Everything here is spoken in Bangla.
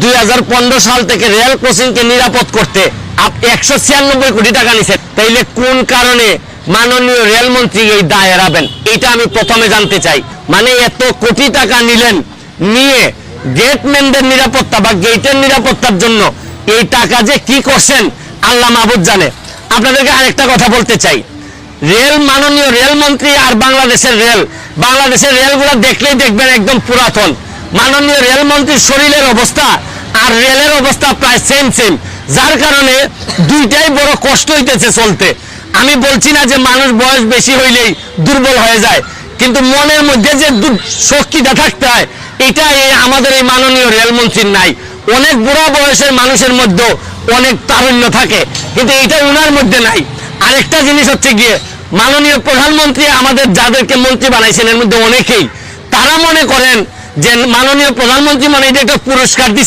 2015 সাল থেকে রেল ক্রসিংকে নিরাপদ করতে 196 কোটি টাকা নিছেন, তাইলে কোন কারণে মাননীয় রেলমন্ত্রী এই দায় এড়াবেন? এটা আমি প্রথমে জানতে চাই। মানে এত কোটি টাকা নিলেন, নিয়ে গেটম্যানদের নিরাপত্তা বা গেটের নিরাপত্তার জন্য এই টাকা যে কি করছেন আল্লাহ মাহবুদ জানে। আপনাদেরকে আরেকটা কথা বলতে চাই, মাননীয় রেলমন্ত্রী আর বাংলাদেশের রেলগুলো দেখলেই দেখবেন একদম পুরাতন। মাননীয় রেলমন্ত্রীর শরীরের অবস্থা আর রেলের অবস্থা প্রায় সেম, যার কারণে দুইটাই বড় কষ্ট হইতেছে চলতে। আমি বলছি না যে মানুষ বয়স বেশি হইলেই দুর্বল হয়ে যায়, কিন্তু মনের মধ্যে যে শক্তিটা থাকতে হয় এটা আমাদের এই মাননীয় রেলমন্ত্রীর নাই। অনেক বুড়া বয়সের মানুষের মধ্যে অনেক তারুণ্য থাকে, কিন্তু এটা ওনার মধ্যে নাই। আরেকটা জিনিস হচ্ছে গিয়ে, মাননীয় প্রধানমন্ত্রী আমাদের যাদেরকে মন্ত্রী বানাইছেন এর মধ্যে অনেকেই তারা মনে করেন যে মাননীয় প্রধানমন্ত্রী মানে এটা একটা পুরস্কার দিচ্ছে।